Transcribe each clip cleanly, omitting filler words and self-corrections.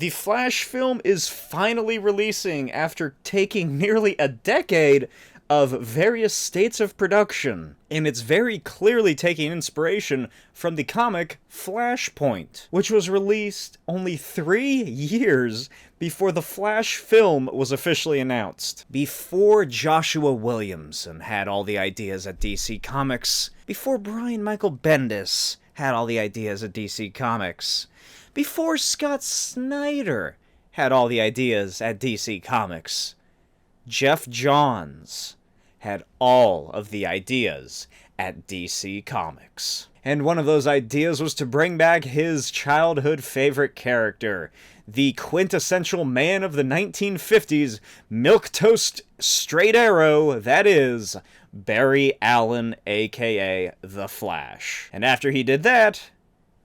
The Flash film is finally releasing after taking nearly a decade of various states of production, and it's very clearly taking inspiration from the comic Flashpoint, which was released only 3 years before the Flash film was officially announced. Before Joshua Williamson had all the ideas at DC Comics, before Brian Michael Bendis had all the ideas at DC Comics, before Scott Snyder had all the ideas at DC Comics, Jeff Johns had all of the ideas at DC Comics. And one of those ideas was to bring back his childhood favorite character, the quintessential man of the 1950s, milquetoast straight arrow, that is, Barry Allen, aka The Flash. And after he did that,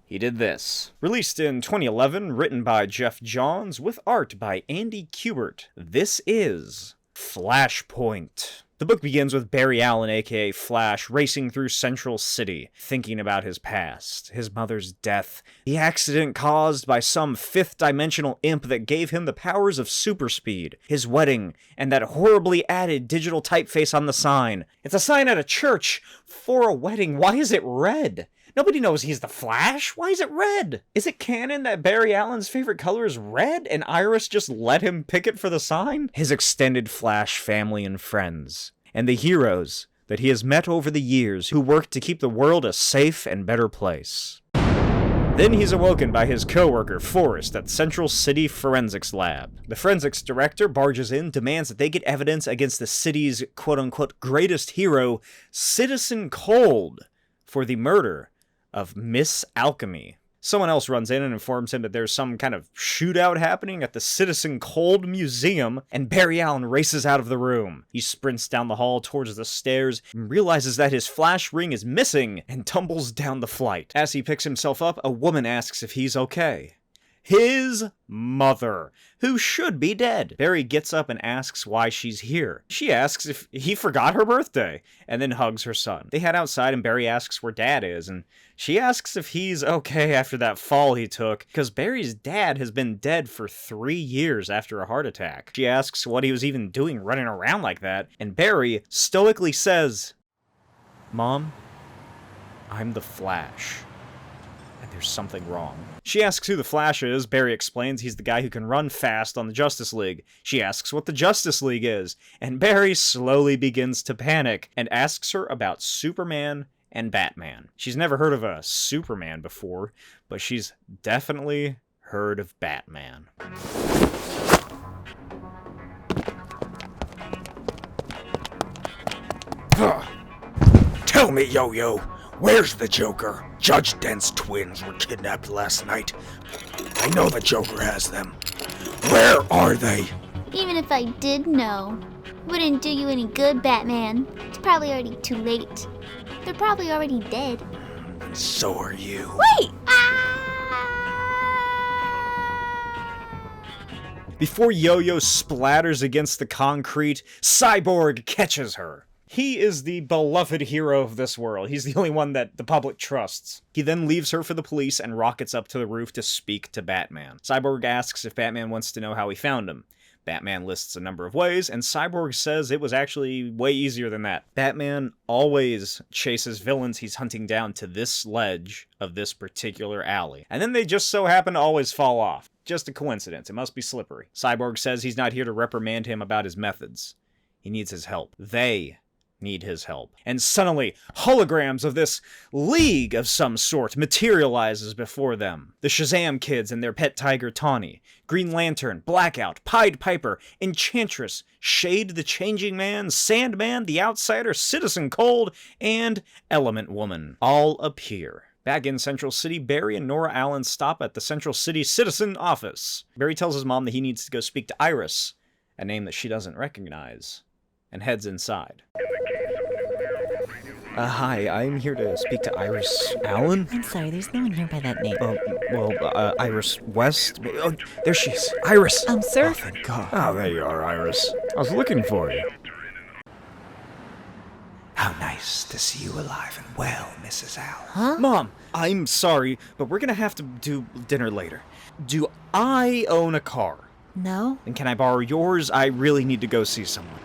he did this. Released in 2011, written by Jeff Johns, with art by Andy Kubert, this is Flashpoint. The book begins with Barry Allen, aka Flash, racing through Central City, thinking about his past, his mother's death, the accident caused by some fifth-dimensional imp that gave him the powers of super speed, his wedding, and that horribly added digital typeface on the sign. It's a sign at a church for a wedding. Why is it red? Nobody knows he's the Flash. Why is it red? Is it canon that Barry Allen's favorite color is red and Iris just let him pick it for the sign? His extended Flash family and friends, and the heroes that he has met over the years who work to keep the world a safe and better place. Then he's awoken by his co-worker, Forrest, at Central City Forensics Lab. The forensics director barges in, demands that they get evidence against the city's quote-unquote greatest hero, Citizen Cold, for the murder of Miss Alchemy. Someone else runs in and informs him that there's some kind of shootout happening at the Citizen Cold Museum, and Barry Allen races out of the room. He sprints down the hall towards the stairs, and realizes that his flash ring is missing, and tumbles down the flight. As he picks himself up, a woman asks if he's okay. His mother, who should be dead. Barry gets up and asks why she's here. She asks if he forgot her birthday, and then hugs her son. They head outside and Barry asks where Dad is, and she asks if he's okay after that fall he took, because Barry's dad has been dead for 3 years after a heart attack. She asks what he was even doing running around like that, and Barry stoically says, "Mom, I'm the Flash. And there's something wrong." She asks who the Flash is. Barry explains he's the guy who can run fast on the Justice League. She asks what the Justice League is, and Barry slowly begins to panic and asks her about Superman and Batman. She's never heard of a Superman before, but she's definitely heard of Batman. Tell me, Yo-Yo, where's the Joker? Judge Dent's twins were kidnapped last night. I know the Joker has them. Where are they? Even if I did know, wouldn't do you any good, Batman. It's probably already too late. They're probably already dead. And so are you. Wait! Before Yo-Yo splatters against the concrete, Cyborg catches her. He is the beloved hero of this world. He's the only one that the public trusts. He then leaves her for the police and rockets up to the roof to speak to Batman. Cyborg asks if Batman wants to know how he found him. Batman lists a number of ways, and Cyborg says it was actually way easier than that. Batman always chases villains he's hunting down to this ledge of this particular alley. And then they just so happen to always fall off. Just a coincidence. It must be slippery. Cyborg says he's not here to reprimand him about his methods. He needs his help. They need his help. And suddenly, holograms of this league of some sort materializes before them. The Shazam kids and their pet tiger Tawny, Green Lantern, Blackout, Pied Piper, Enchantress, Shade the Changing Man, Sandman, the Outsider, Citizen Cold, and Element Woman all appear. Back in Central City, Barry and Nora Allen stop at the Central City Citizen office. Barry tells his mom that he needs to go speak to Iris, a name that she doesn't recognize, and heads inside. Hi, I'm here to speak to Iris Allen. I'm sorry, there's no one here by that name. Iris West? Oh, there she is. Iris! Sir? Oh, thank God. Oh, there you are, Iris. I was looking for you. How nice to see you alive and well, Mrs. Allen. Huh? Mom, I'm sorry, but we're gonna have to do dinner later. Do I own a car. No? And can I borrow yours? I really need to go see someone.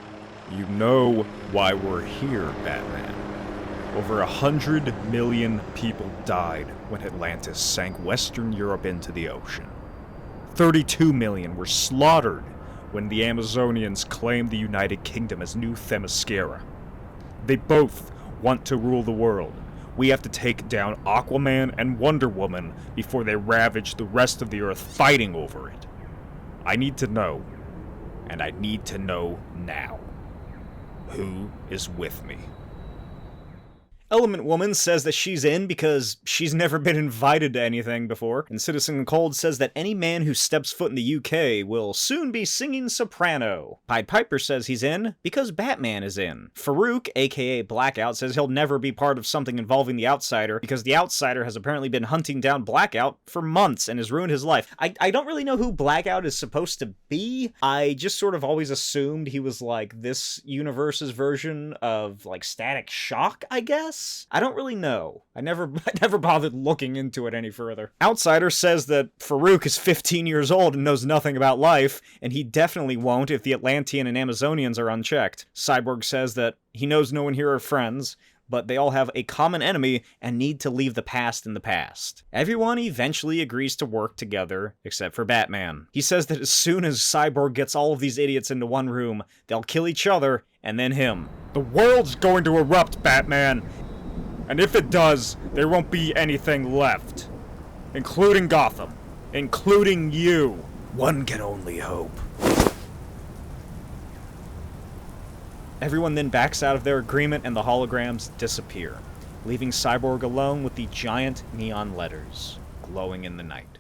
You know why we're here, Batman. Over 100 million people died when Atlantis sank Western Europe into the ocean. 32 million were slaughtered when the Amazonians claimed the United Kingdom as New Themyscira. They both want to rule the world. We have to take down Aquaman and Wonder Woman before they ravage the rest of the Earth fighting over it. I need to know, and I need to know now. Who is with me? Element Woman says that she's in because she's never been invited to anything before, and Citizen Cold says that any man who steps foot in the UK will soon be singing soprano. Pied Piper says he's in because Batman is in. Farouk, aka Blackout, says he'll never be part of something involving the Outsider because the Outsider has apparently been hunting down Blackout for months and has ruined his life. I don't really know who Blackout is supposed to be. I just sort of always assumed he was like this universe's version of like Static Shock, I guess? I don't really know. I never bothered looking into it any further. Outsider says that Farouk is 15 years old and knows nothing about life, and he definitely won't if the Atlantean and Amazonians are unchecked. Cyborg says that he knows no one here are friends, but they all have a common enemy and need to leave the past in the past. Everyone eventually agrees to work together, except for Batman. He says that as soon as Cyborg gets all of these idiots into one room, they'll kill each other, and then him. The world's going to erupt, Batman! And if it does, there won't be anything left. Including Gotham. Including you. One can only hope. Everyone then backs out of their agreement and the holograms disappear, leaving Cyborg alone with the giant neon letters glowing in the night.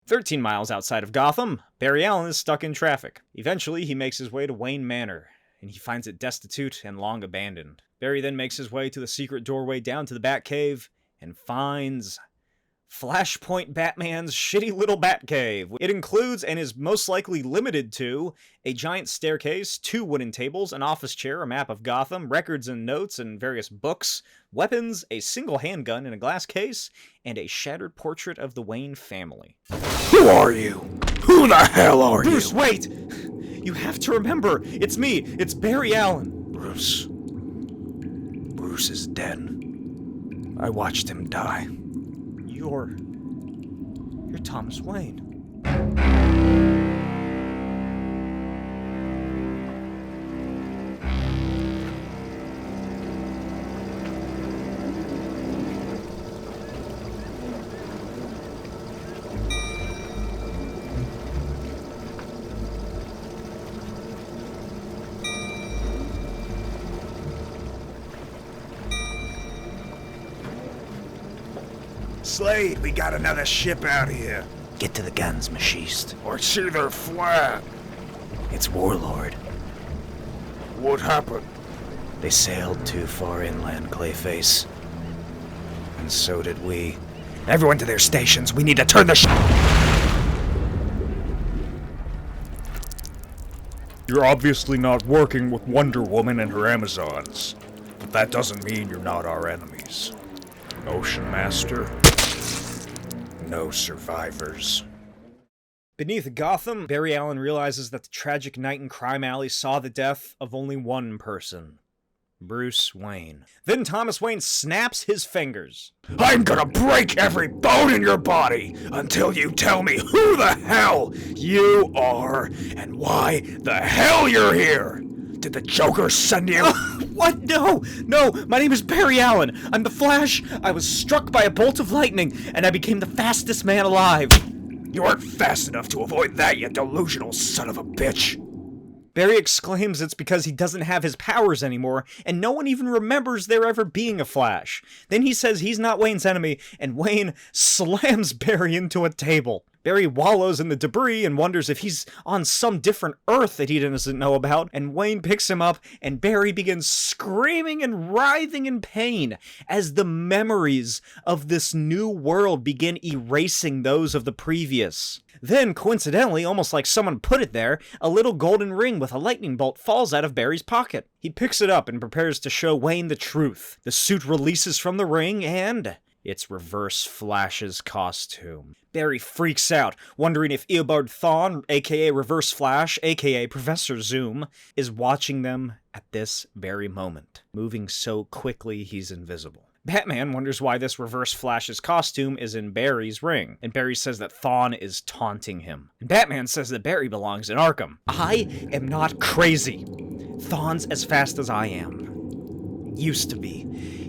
13 miles outside of Gotham, Barry Allen is stuck in traffic. Eventually, he makes his way to Wayne Manor, and he finds it destitute and long abandoned. Barry then makes his way to the secret doorway down to the Batcave and finds Flashpoint Batman's shitty little Batcave. It includes, and is most likely limited to, a giant staircase, 2 wooden tables, an office chair, a map of Gotham, records and notes and various books, weapons, a single handgun in a glass case, and a shattered portrait of the Wayne family. Who are you? Who the hell are you? Bruce, wait! You have to remember, it's me, it's Barry Allen. Bruce is dead. I watched him die. You're Thomas Wayne. Slade, we got another ship out here. Get to the guns, Machiste. Or see their flag. It's Warlord. What happened? They sailed too far inland, Clayface. And so did we. Everyone to their stations. We need to turn the You're obviously not working with Wonder Woman and her Amazons. But that doesn't mean you're not our enemies. Ocean Master? No survivors. Beneath Gotham, Barry Allen realizes that the tragic night in Crime Alley saw the death of only one person. Bruce Wayne. Then Thomas Wayne snaps his fingers. I'm gonna break every bone in your body until you tell me who the hell you are and why the hell you're here. Did the Joker send you? What? No! My name is Barry Allen. I'm the Flash. I was struck by a bolt of lightning, and I became the fastest man alive. You weren't fast enough to avoid that, you delusional son of a bitch. Barry exclaims it's because he doesn't have his powers anymore, and no one even remembers there ever being a Flash. Then he says he's not Wayne's enemy, and Wayne slams Barry into a table. Barry wallows in the debris and wonders if he's on some different Earth that he doesn't know about, and Wayne picks him up, and Barry begins screaming and writhing in pain as the memories of this new world begin erasing those of the previous. Then, coincidentally, almost like someone put it there, a little golden ring with a lightning bolt falls out of Barry's pocket. He picks it up and prepares to show Wayne the truth. The suit releases from the ring, and It's Reverse Flash's costume. Barry freaks out, wondering if Eobard Thawne, aka Reverse Flash, aka Professor Zoom, is watching them at this very moment, moving so quickly he's invisible. Batman wonders why this Reverse Flash's costume is in Barry's ring, and Barry says that Thawne is taunting him. And Batman says that Barry belongs in Arkham. I am not crazy. Thawne's as fast as I am. Used to be.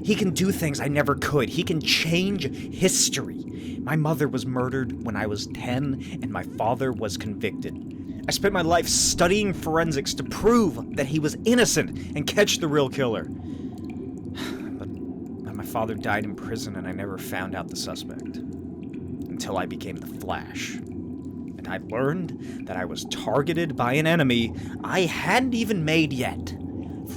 He can do things I never could. He can change history. My mother was murdered when I was 10, and my father was convicted. I spent my life studying forensics to prove that he was innocent and catch the real killer. My father died in prison and I never found out the suspect. Until I became the Flash. And I learned that I was targeted by an enemy I hadn't even made yet.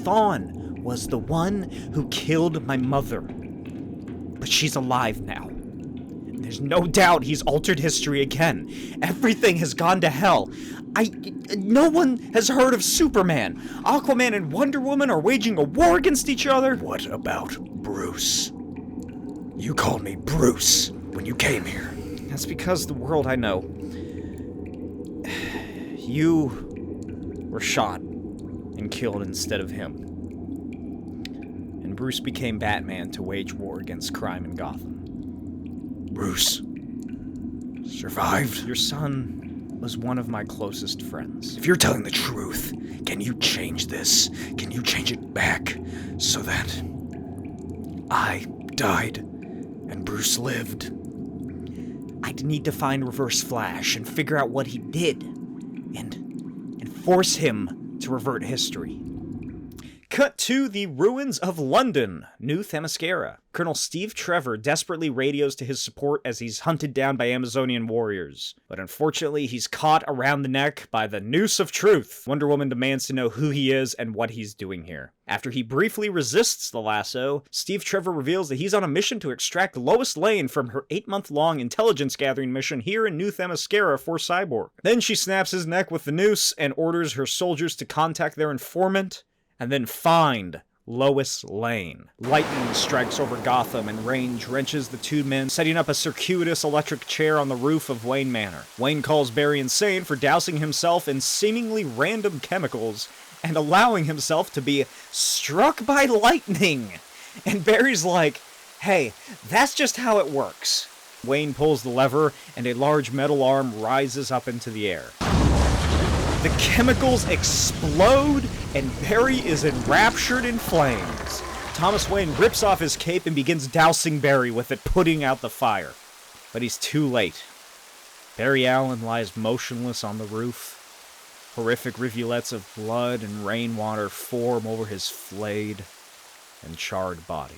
Thawne was the one who killed my mother. But she's alive now. And there's no doubt he's altered history again. Everything has gone to hell. No one has heard of Superman. Aquaman and Wonder Woman are waging a war against each other. What about Bruce? You called me Bruce when you came here. That's because the world I know. You were shot and killed instead of him. And Bruce became Batman to wage war against crime in Gotham. Bruce survived? Your son was one of my closest friends. If you're telling the truth, can you change this? Can you change it back so that I died and Bruce lived? I'd need to find Reverse Flash and figure out what he did and force him to revert history. Cut to the ruins of London, New Themyscira. Colonel Steve Trevor desperately radios to his support as he's hunted down by Amazonian warriors. But unfortunately, he's caught around the neck by the noose of truth. Wonder Woman demands to know who he is and what he's doing here. After he briefly resists the lasso, Steve Trevor reveals that he's on a mission to extract Lois Lane from her 8-month-long intelligence-gathering mission here in New Themyscira for Cyborg. Then she snaps his neck with the noose and orders her soldiers to contact their informant and then find Lois Lane. Lightning strikes over Gotham and rain drenches the two men, setting up a circuitous electric chair on the roof of Wayne Manor. Wayne calls Barry insane for dousing himself in seemingly random chemicals and allowing himself to be struck by lightning. And Barry's like, hey, that's just how it works. Wayne pulls the lever and a large metal arm rises up into the air. The chemicals explode, and Barry is enraptured in flames. Thomas Wayne rips off his cape and begins dousing Barry with it, putting out the fire. But he's too late. Barry Allen lies motionless on the roof. Horrific rivulets of blood and rainwater form over his flayed and charred body.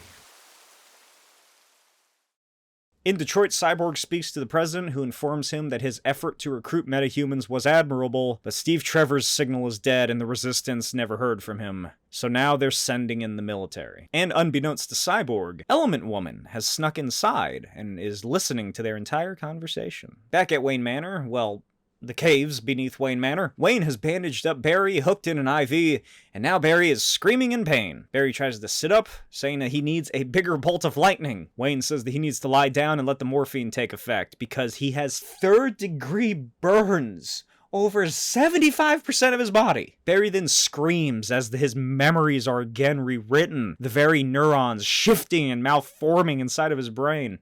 In Detroit, Cyborg speaks to the president, who informs him that his effort to recruit metahumans was admirable, but Steve Trevor's signal is dead and the resistance never heard from him. So now they're sending in the military. And unbeknownst to Cyborg, Element Woman has snuck inside and is listening to their entire conversation. Back at Wayne Manor, well, the caves beneath Wayne Manor, Wayne has bandaged up Barry, hooked in an IV, and now Barry is screaming in pain. Barry tries to sit up, saying that he needs a bigger bolt of lightning. Wayne says that he needs to lie down and let the morphine take effect, because he has third-degree burns over 75% of his body. Barry then screams as his memories are again rewritten, the very neurons shifting and malforming inside of his brain.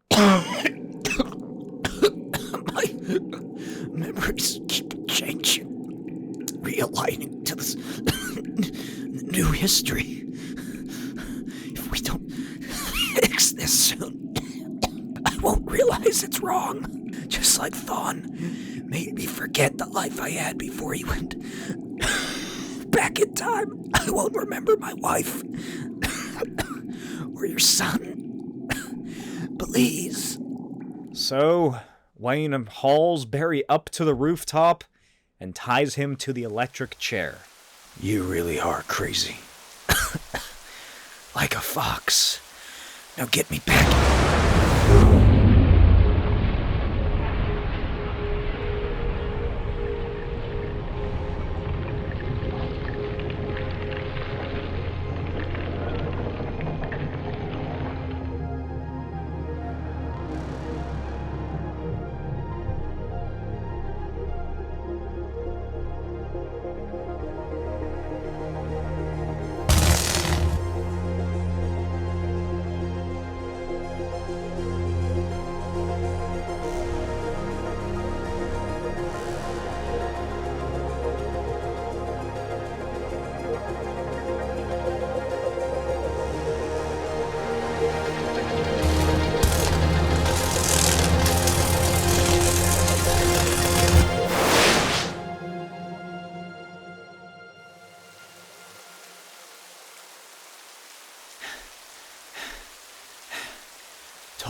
Memories keep changing, realigning to this new history. If we don't fix this soon, I won't realize it's wrong. Just like Thawne made me forget the life I had before he went back in time. I won't remember my wife or your son. Please. So Wayne hauls Barry up to the rooftop and ties him to the electric chair. You really are crazy. Like a fox. Now get me back.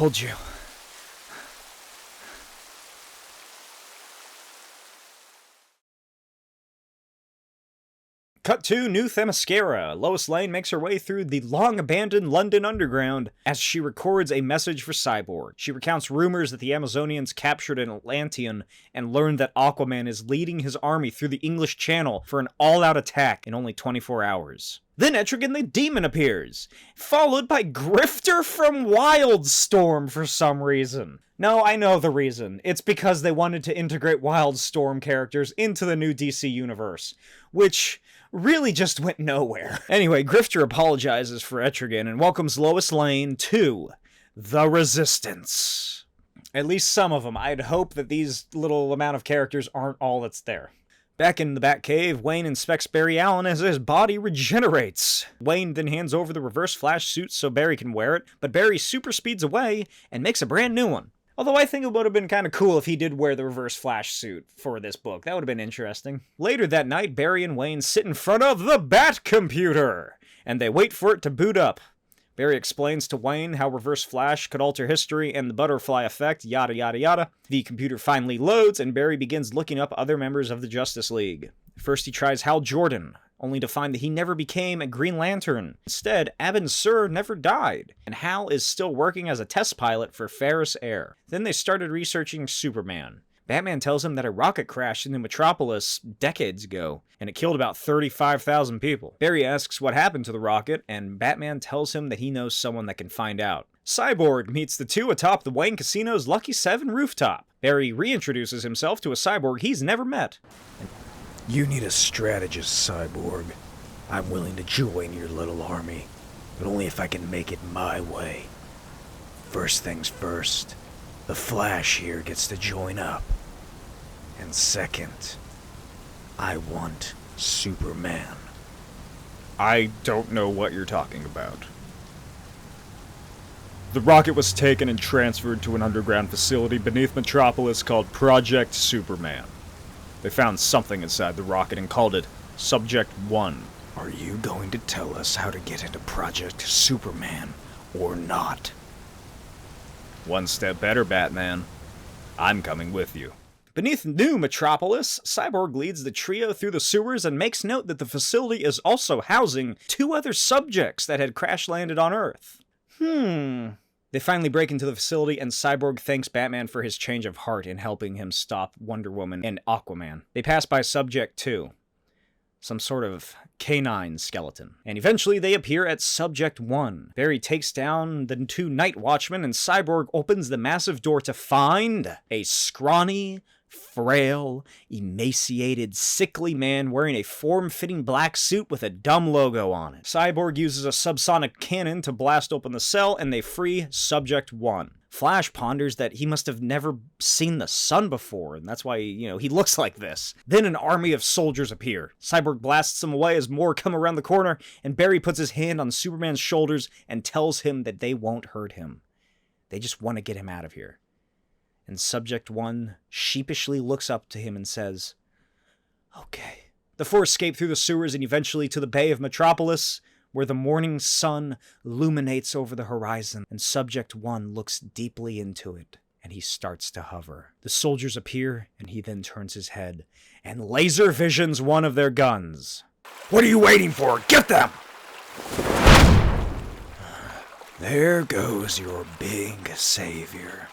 Told you. Cut to New Themyscira. Lois Lane makes her way through the long-abandoned London Underground as she records a message for Cyborg. She recounts rumors that the Amazonians captured an Atlantean and learned that Aquaman is leading his army through the English Channel for an all-out attack in only 24 hours. Then Etrigan the Demon appears, followed by Grifter from Wildstorm for some reason. No, I know the reason. It's because they wanted to integrate Wildstorm characters into the new DC universe, which really just went nowhere. Anyway, Grifter apologizes for Etrigan and welcomes Lois Lane to the Resistance. At least some of them. I'd hope that these little amount of characters aren't all that's there. Back in the Batcave, Wayne inspects Barry Allen as his body regenerates. Wayne then hands over the Reverse Flash suit so Barry can wear it, but Barry super speeds away and makes a brand new one. Although I think it would have been kind of cool if he did wear the Reverse Flash suit for this book. That would have been interesting. Later that night, Barry and Wayne sit in front of the Bat Computer, and they wait for it to boot up. Barry explains to Wayne how Reverse Flash could alter history and the butterfly effect, yada yada yada. The computer finally loads, and Barry begins looking up other members of the Justice League. First he tries Hal Jordan, only to find that he never became a Green Lantern. Instead, Abin Sur never died, and Hal is still working as a test pilot for Ferris Air. Then they started researching Superman. Batman tells him that a rocket crashed into Metropolis decades ago, and it killed about 35,000 people. Barry asks what happened to the rocket, and Batman tells him that he knows someone that can find out. Cyborg meets the two atop the Wayne Casino's Lucky 7 rooftop. Barry reintroduces himself to a cyborg he's never met. You need a strategist, Cyborg. I'm willing to join your little army, but only if I can make it my way. First things first, the Flash here gets to join up. And second, I want Superman. I don't know what you're talking about. The rocket was taken and transferred to an underground facility beneath Metropolis called Project Superman. They found something inside the rocket and called it Subject 1. Are you going to tell us how to get into Project Superman, or not? One step better, Batman. I'm coming with you. Beneath New Metropolis, Cyborg leads the trio through the sewers and makes note that the facility is also housing two other subjects that had crash-landed on Earth. They finally break into the facility, and Cyborg thanks Batman for his change of heart in helping him stop Wonder Woman and Aquaman. They pass by Subject 2, some sort of canine skeleton, and eventually they appear at Subject 1. Barry takes down the two Night Watchmen, and Cyborg opens the massive door to find a scrawny, frail, emaciated, sickly man wearing a form-fitting black suit with a dumb logo on it. Cyborg uses a subsonic cannon to blast open the cell, and they free Subject 1. Flash ponders that he must have never seen the sun before, and that's why, he looks like this. Then an army of soldiers appear. Cyborg blasts them away as more come around the corner, and Barry puts his hand on Superman's shoulders and tells him that they won't hurt him. They just want to get him out of here. And Subject 1 sheepishly looks up to him and says, "Okay." The four escape through the sewers and eventually to the Bay of Metropolis, where the morning sun illuminates over the horizon, and Subject 1 looks deeply into it, and he starts to hover. The soldiers appear, and he then turns his head, and laser visions one of their guns. What are you waiting for? Get them! There goes your big savior.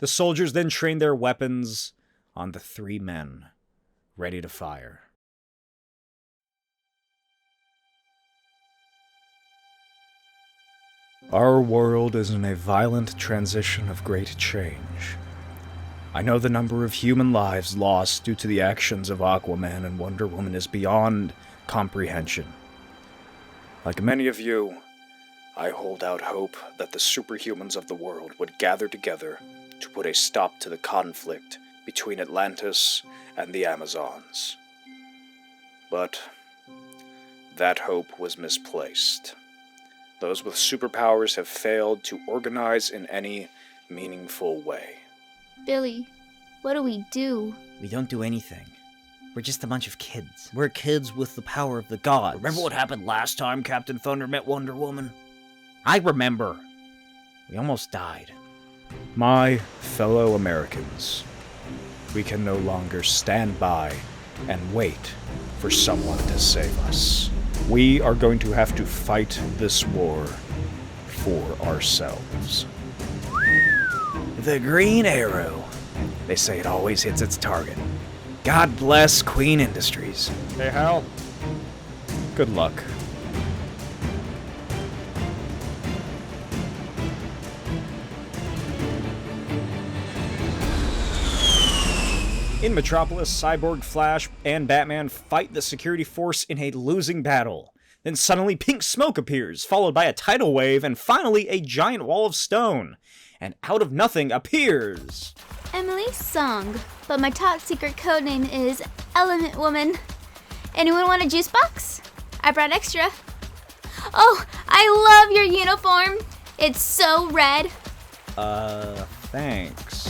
The soldiers then train their weapons on the three men, ready to fire. Our world is in a violent transition of great change. I know the number of human lives lost due to the actions of Aquaman and Wonder Woman is beyond comprehension. Like many of you, I hold out hope that the superhumans of the world would gather together to put a stop to the conflict between Atlantis and the Amazons. But that hope was misplaced. Those with superpowers have failed to organize in any meaningful way. Billy, what do we do? We don't do anything. We're just a bunch of kids. We're kids with the power of the gods. Remember what happened last time Captain Thunder met Wonder Woman? I remember. We almost died. My fellow Americans, we can no longer stand by and wait for someone to save us. We are going to have to fight this war for ourselves. The green arrow. They say it always hits its target. God bless Queen Industries. Hey, Hal. Good luck. In Metropolis, Cyborg, Flash, and Batman fight the security force in a losing battle. Then suddenly pink smoke appears, followed by a tidal wave, and finally a giant wall of stone. And out of nothing appears... Emily Song, but my top secret codename is Element Woman. Anyone want a juice box? I brought extra. Oh, I love your uniform. It's so red. Thanks.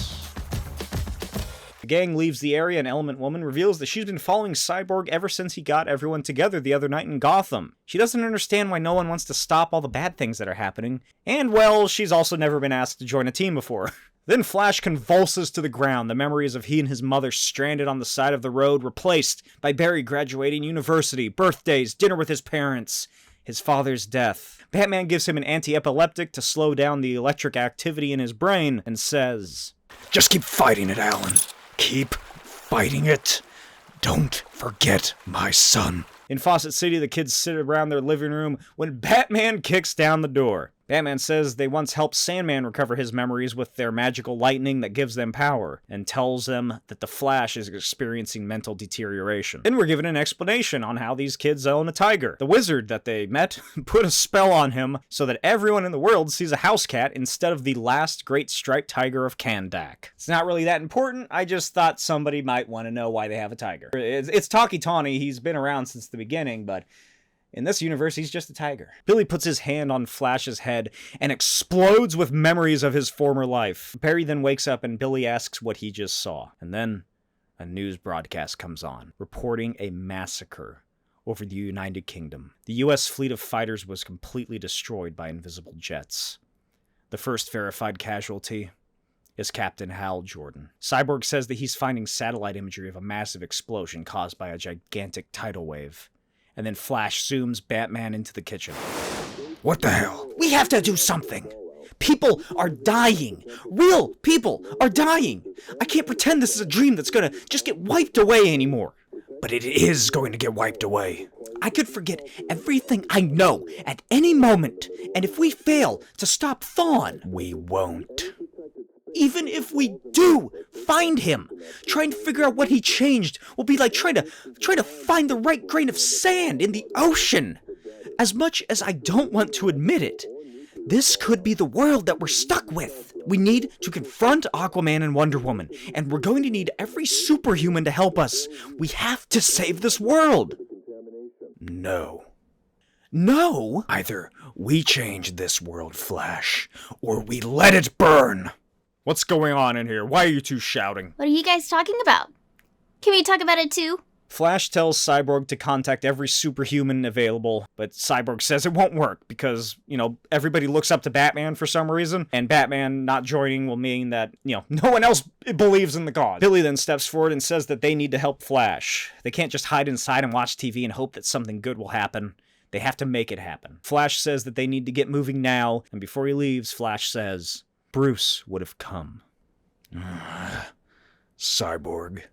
The gang leaves the area and Element Woman reveals that she's been following Cyborg ever since he got everyone together the other night in Gotham. She doesn't understand why no one wants to stop all the bad things that are happening. And, well, she's also never been asked to join a team before. Then Flash convulses to the ground, the memories of he and his mother stranded on the side of the road replaced by Barry graduating university, birthdays, dinner with his parents, his father's death. Batman gives him an anti-epileptic to slow down the electric activity in his brain and says, Just keep fighting it, Alan. Keep fighting it. Don't forget my son. In Fawcett City, the kids sit around their living room when Batman kicks down the door. Batman says they once helped Sandman recover his memories with their magical lightning that gives them power, and tells them that the Flash is experiencing mental deterioration. Then we're given an explanation on how these kids own a tiger. The wizard that they met put a spell on him so that everyone in the world sees a house cat instead of the last great striped tiger of Kandak. It's not really that important, I just thought somebody might want to know why they have a tiger. It's Taki Tawny, he's been around since the beginning, but in this universe, he's just a tiger. Billy puts his hand on Flash's head and explodes with memories of his former life. Barry then wakes up and Billy asks what he just saw. And then a news broadcast comes on, reporting a massacre over the United Kingdom. The US fleet of fighters was completely destroyed by invisible jets. The first verified casualty is Captain Hal Jordan. Cyborg says that he's finding satellite imagery of a massive explosion caused by a gigantic tidal wave. And then Flash zooms Batman into the kitchen. What the hell? We have to do something. People are dying. Real people are dying. I can't pretend this is a dream that's gonna just get wiped away anymore. But it is going to get wiped away. I could forget everything I know at any moment. And if we fail to stop Thawne, We won't. even if we do find him, trying to figure out what he changed will be like trying to find the right grain of sand in the ocean. As much as I don't want to admit it, this could be the world that we're stuck with. We need to confront Aquaman and Wonder Woman, and we're going to need every superhuman to help us. We have to save this world. No. No? Either we change this world, Flash, or we let it burn. What's going on in here? Why are you two shouting? What are you guys talking about? Can we talk about it too? Flash tells Cyborg to contact every superhuman available, but Cyborg says it won't work because, everybody looks up to Batman for some reason, and Batman not joining will mean that, no one else believes in the cause. Billy then steps forward and says that they need to help Flash. They can't just hide inside and watch TV and hope that something good will happen. They have to make it happen. Flash says that they need to get moving now, and before he leaves, Flash says, Bruce would have come. Cyborg,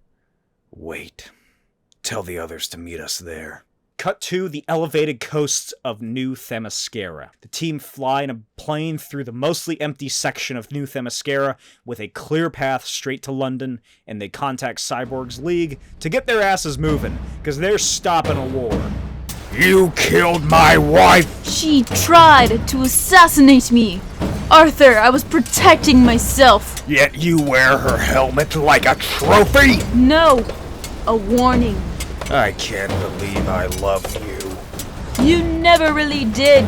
wait. Tell the others to meet us there. Cut to the elevated coasts of New Themyscira. The team fly in a plane through the mostly empty section of New Themyscira with a clear path straight to London, and they contact Cyborg's League to get their asses moving, because they're stopping a war. You killed my wife! She tried to assassinate me. Arthur, I was protecting myself. Yet you wear her helmet like a trophy? No, a warning. I can't believe I love you. You never really did.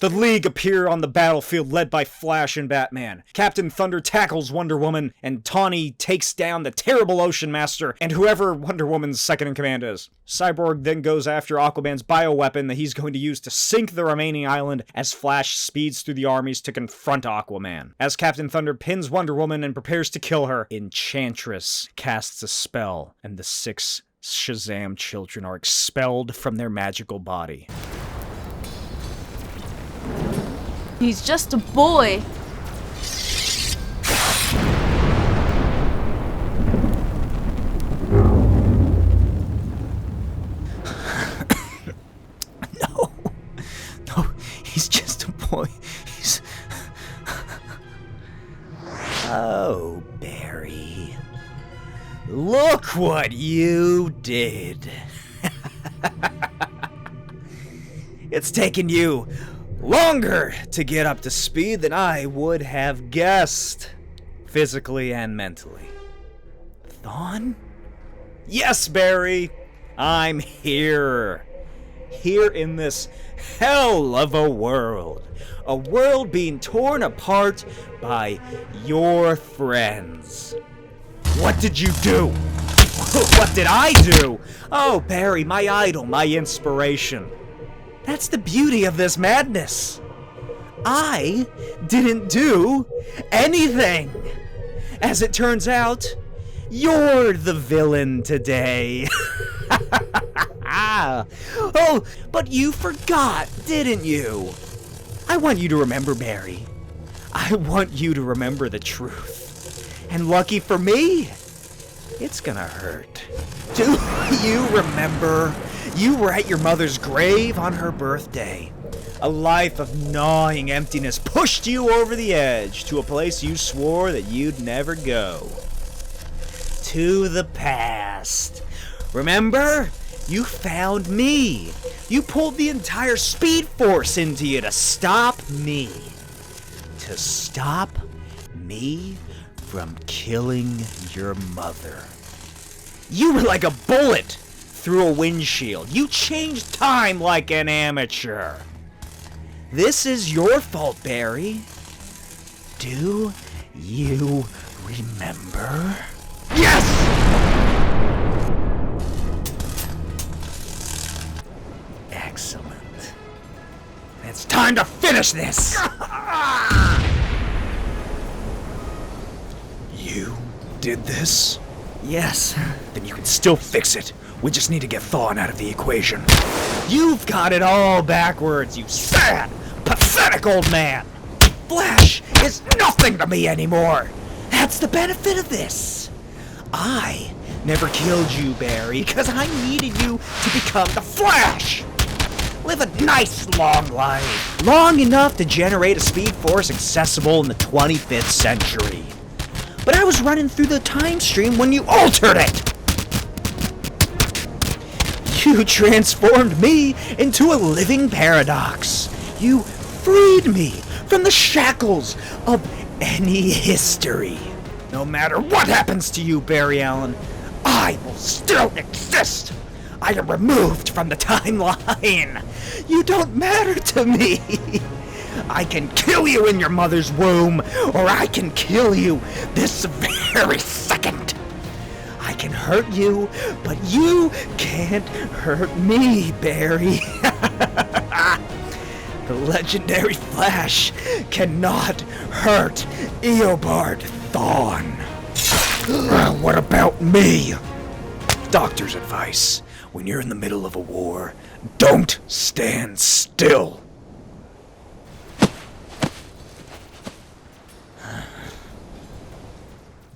The League appear on the battlefield led by Flash and Batman. Captain Thunder tackles Wonder Woman, and Tawny takes down the terrible Ocean Master and whoever Wonder Woman's second-in-command is. Cyborg then goes after Aquaman's bioweapon that he's going to use to sink the remaining island as Flash speeds through the armies to confront Aquaman. As Captain Thunder pins Wonder Woman and prepares to kill her, Enchantress casts a spell, and the 6 Shazam children are expelled from their magical body. He's just a boy. No, he's just a boy. He's... Oh, Barry. Look what you did. It's taken you longer to get up to speed than I would have guessed, physically and mentally. Thawne? Yes, Barry, I'm here. Here in this hell of a world being torn apart by your friends. What did you do? What did I do? Oh, Barry, my idol, my inspiration. That's the beauty of this madness. I didn't do anything. As it turns out, you're the villain today. Oh, but you forgot, didn't you? I want you to remember, Barry. I want you to remember the truth. And lucky for me, it's gonna hurt. Do you remember? You were at your mother's grave on her birthday. A life of gnawing emptiness pushed you over the edge to a place you swore that you'd never go. To the past. Remember? You found me. You pulled the entire Speed Force into you to stop me. To stop me from killing your mother. You were like a bullet through a windshield. You changed time like an amateur. This is your fault, Barry. Do you remember? Yes! Excellent. It's time to finish this! You did this? Yes. Then you can still fix it. We just need to get Thawne out of the equation. You've got it all backwards, you sad, pathetic old man. Flash is nothing to me anymore. That's the benefit of this. I never killed you, Barry, because I needed you to become the Flash. Live a nice long life. Long enough to generate a Speed Force accessible in the 25th century. But I was running through the time stream when you altered it. You transformed me into a living paradox. You freed me from the shackles of any history. No matter what happens to you, Barry Allen, I will still exist. I am removed from the timeline. You don't matter to me. I can kill you in your mother's womb, or I can kill you this very second. I can hurt you, but you can't hurt me, Barry. The legendary Flash cannot hurt Eobard Thawne. What about me? Doctor's advice. When you're in the middle of a war, don't stand still.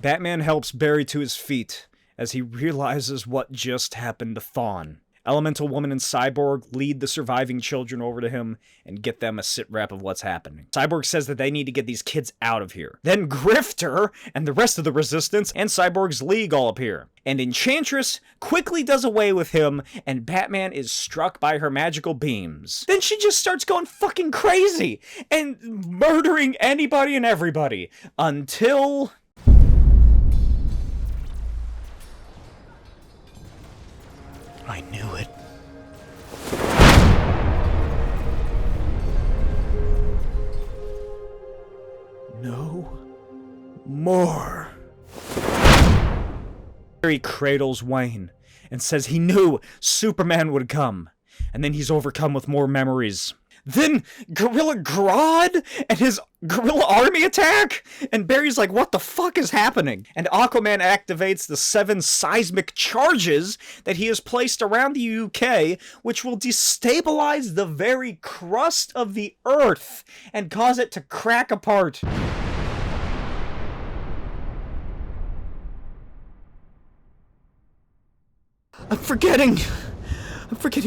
Batman helps Barry to his feet as he realizes what just happened to Thawne. Elemental Woman and Cyborg lead the surviving children over to him and get them a sit-rep of what's happening. Cyborg says that they need to get these kids out of here. Then Grifter and the rest of the Resistance and Cyborg's League all appear. And Enchantress quickly does away with him, and Batman is struck by her magical beams. Then she just starts going fucking crazy and murdering anybody and everybody until... I knew it. No more. Barry cradles Wayne and says he knew Superman would come, and then he's overcome with more memories. Then Gorilla Grodd and his gorilla army attack? And Barry's like, what the fuck is happening? And Aquaman activates the 7 seismic charges that he has placed around the UK, which will destabilize the very crust of the Earth and cause it to crack apart. I'm forgetting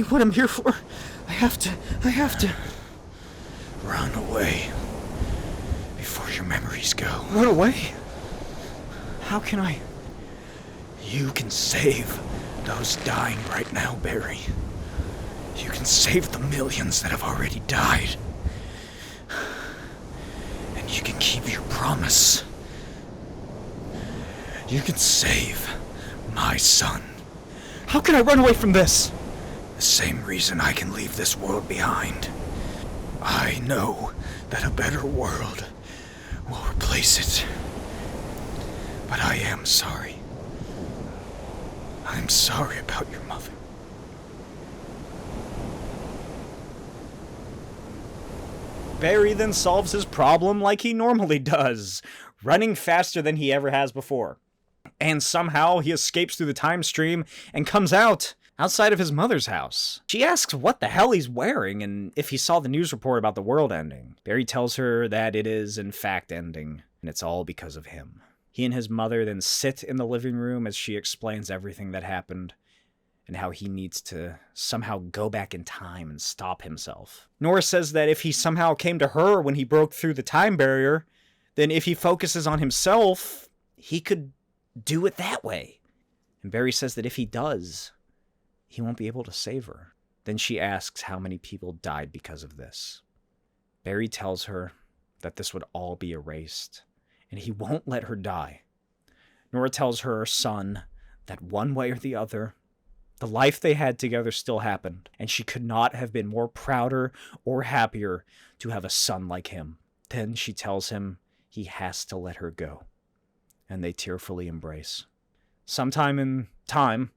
what I'm here for. I have to. Run away before your memories go. Run away? How can I? You can save those dying right now, Barry. You can save the millions that have already died. And you can keep your promise. You can save my son. How can I run away from this? The same reason I can leave this world behind. I know that a better world will replace it. But I am sorry. I'm sorry about your mother. Barry then solves his problem like he normally does, running faster than he ever has before. And somehow he escapes through the time stream and comes outside of his mother's house. She asks what the hell he's wearing and if he saw the news report about the world ending. Barry tells her that it is in fact ending, and it's all because of him. He and his mother then sit in the living room as she explains everything that happened and how he needs to somehow go back in time and stop himself. Nora says that if he somehow came to her when he broke through the time barrier, then if he focuses on himself, he could do it that way. And Barry says that if he does, he won't be able to save her. Then she asks how many people died because of this. Barry tells her that this would all be erased, and he won't let her die. Nora tells her son that one way or the other, the life they had together still happened, and she could not have been more prouder or happier to have a son like him. Then she tells him he has to let her go, and they tearfully embrace. Sometime in time,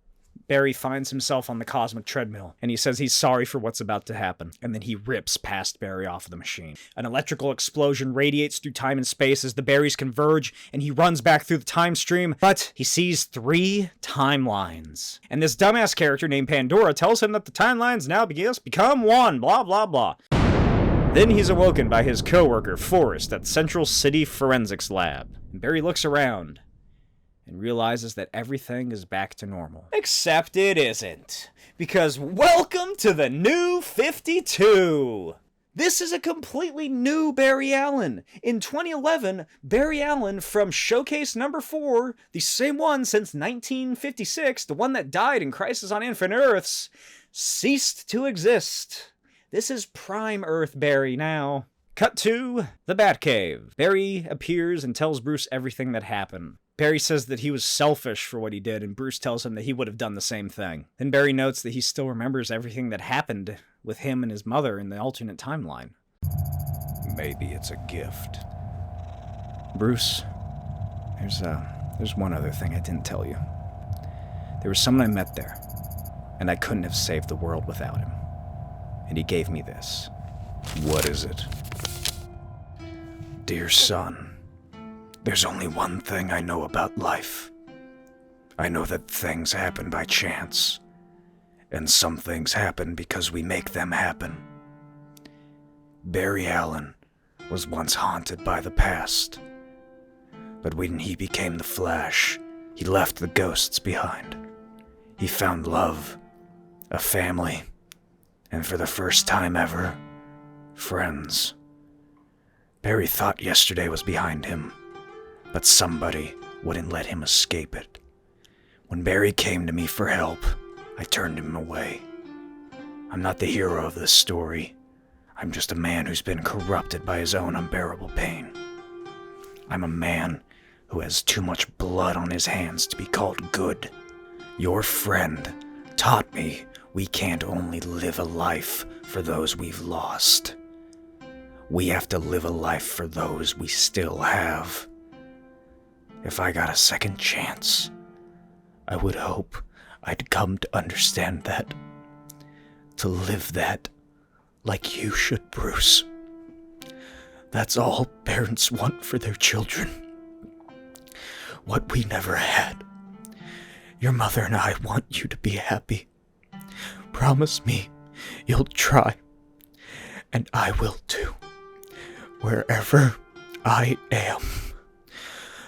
Barry finds himself on the cosmic treadmill, and he says he's sorry for what's about to happen, and then he rips past Barry off of the machine. An electrical explosion radiates through time and space as the Barrys converge, and he runs back through the time stream, but he sees 3 timelines. And this dumbass character named Pandora tells him that the timelines now become one, blah blah blah. Then he's awoken by his co-worker, Forrest, at Central City Forensics Lab. And Barry looks around and realizes that everything is back to normal. Except it isn't. Because welcome to the New 52! This is a completely new Barry Allen. In 2011, Barry Allen from Showcase number 4, the same one since 1956, the one that died in Crisis on Infinite Earths, ceased to exist. This is Prime Earth Barry now. Cut to the Batcave. Barry appears and tells Bruce everything that happened. Barry says that he was selfish for what he did, and Bruce tells him that he would have done the same thing. Then Barry notes that he still remembers everything that happened with him and his mother in the alternate timeline. Maybe it's a gift. Bruce, there's one other thing I didn't tell you. There was someone I met there, and I couldn't have saved the world without him. And he gave me this. What is it? Dear son, there's only one thing I know about life. I know that things happen by chance, and some things happen because we make them happen. Barry Allen was once haunted by the past, but when he became the Flash, he left the ghosts behind. He found love, a family, and for the first time ever, friends. Barry thought yesterday was behind him, but somebody wouldn't let him escape it. When Barry came to me for help, I turned him away. I'm not the hero of this story. I'm just a man who's been corrupted by his own unbearable pain. I'm a man who has too much blood on his hands to be called good. Your friend taught me we can't only live a life for those we've lost. We have to live a life for those we still have. If I got a second chance, I would hope I'd come to understand that. To live that like you should, Bruce. That's all parents want for their children. What we never had. Your mother and I want you to be happy. Promise me you'll try. And I will too. Wherever I am.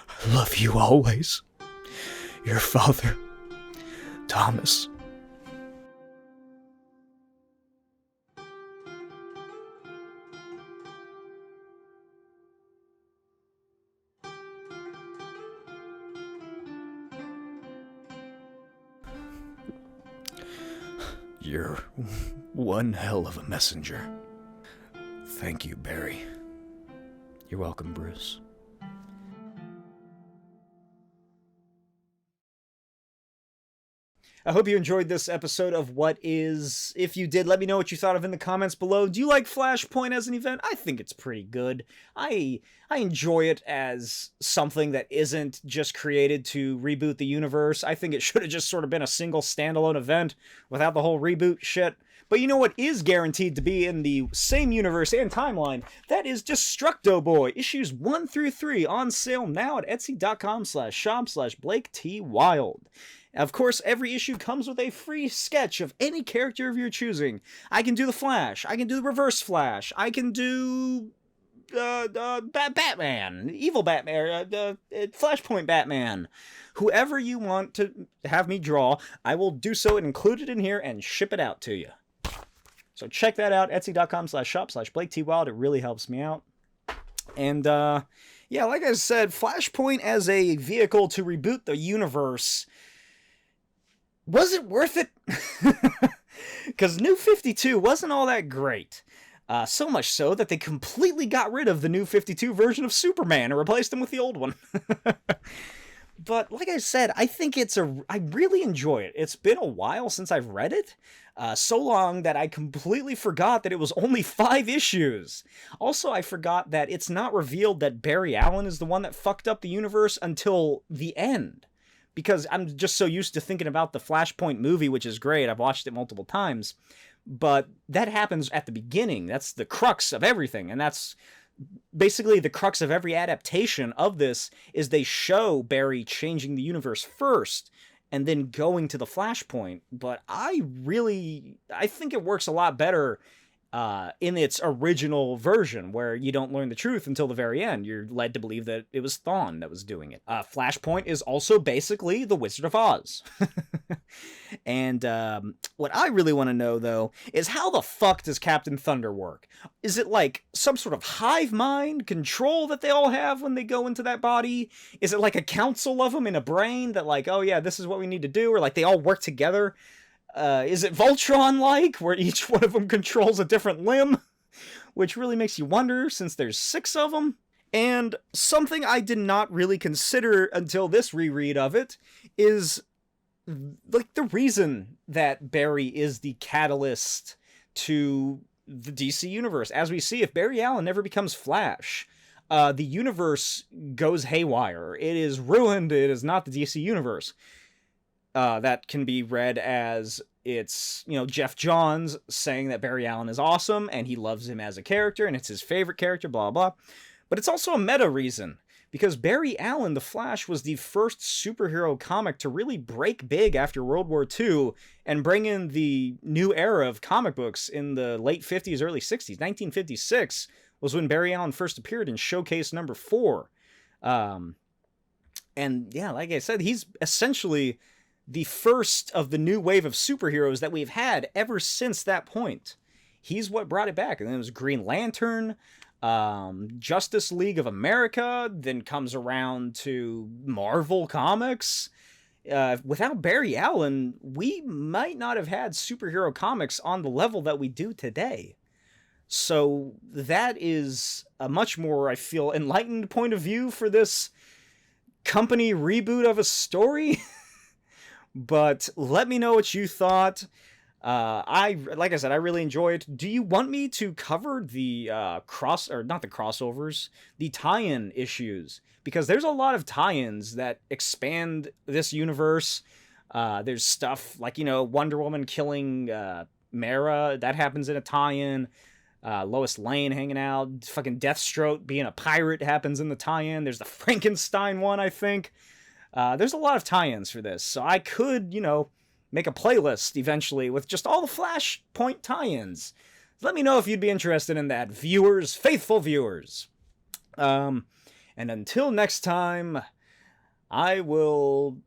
I love you always. Your father, Thomas. You're one hell of a messenger. Thank you, Barry. You're welcome, Bruce. I hope you enjoyed this episode of What Is. If you did, let me know what you thought of in the comments below. Do you like Flashpoint as an event? I think it's pretty good. I enjoy it as something that isn't just created to reboot the universe. I think it should have just sort of been a single standalone event without the whole reboot shit. But you know what is guaranteed to be in the same universe and timeline? That is Destructo Boy, issues 1 through 3, on sale now at etsy.com/shop/BlakeTWild. Of course, every issue comes with a free sketch of any character of your choosing. I can do the Flash, I can do the Reverse Flash, I can do Batman, Evil Batman, Flashpoint Batman. Whoever you want to have me draw, I will do so and include it in here and ship it out to you. So check that out, etsy.com/shop/BlakeTWild. It really helps me out. And, yeah, like I said, Flashpoint as a vehicle to reboot the universe, was it worth it? Because New 52 wasn't all that great. So much so that they completely got rid of the New 52 version of Superman and replaced him with the old one. But like I said, I think I really enjoy it. It's been a while since I've read it. So long that I completely forgot that it was only 5 issues. Also, I forgot that it's not revealed that Barry Allen is the one that fucked up the universe until the end. Because I'm just so used to thinking about the Flashpoint movie, which is great. I've watched it multiple times. But that happens at the beginning. That's the crux of everything. And that's basically the crux of every adaptation of this, is they show Barry changing the universe first and then going to the Flashpoint. But I think it works a lot better in its original version, where you don't learn the truth until the very end. You're led to believe that it was Thawne that was doing it. Flashpoint is also basically the Wizard of Oz. And what I really want to know, though, is how the fuck does Captain Thunder work? Is it like some sort of hive mind control that they all have when they go into that body? Is it like a council of them in a brain that like, oh yeah, this is what we need to do? Or like they all work together? Is it Voltron-like, where each one of them controls a different limb? Which really makes you wonder, since there's 6 of them. And something I did not really consider until this reread of it is, like, the reason that Barry is the catalyst to the DC universe. As we see, if Barry Allen never becomes Flash, the universe goes haywire. It is ruined. It is not the DC universe. That can be read as it's, Jeff Johns saying that Barry Allen is awesome and he loves him as a character and it's his favorite character, blah, blah. But it's also a meta reason, because Barry Allen, the Flash, was the first superhero comic to really break big after World War II and bring in the new era of comic books in the late 50s, early 60s. 1956 was when Barry Allen first appeared in Showcase number 4. And yeah, like I said, he's essentially the first of the new wave of superheroes that we've had ever since that point. He's what brought it back. And then it was Green Lantern, Justice League of America, then comes around to Marvel Comics. Without Barry Allen, we might not have had superhero comics on the level that we do today. So that is a much more, I feel, enlightened point of view for this company reboot of a story. But let me know what you thought. Like I said, I really enjoyed. Do you want me to cover the not the crossovers, the tie-in issues? Because there's a lot of tie-ins that expand this universe. There's stuff like, Wonder Woman killing Mara, that happens in a tie-in. Lois Lane hanging out, fucking Deathstroke being a pirate happens in the tie-in. There's the Frankenstein one, I think. There's a lot of tie-ins for this, so I could, make a playlist eventually with just all the Flashpoint tie-ins. Let me know if you'd be interested in that, viewers, faithful viewers. And until next time, I will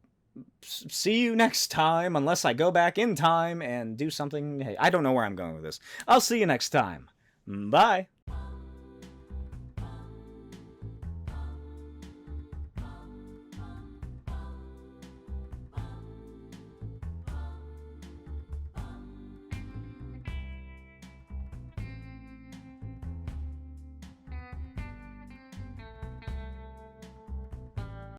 see you next time, unless I go back in time and do something. Hey, I don't know where I'm going with this. I'll see you next time. Bye.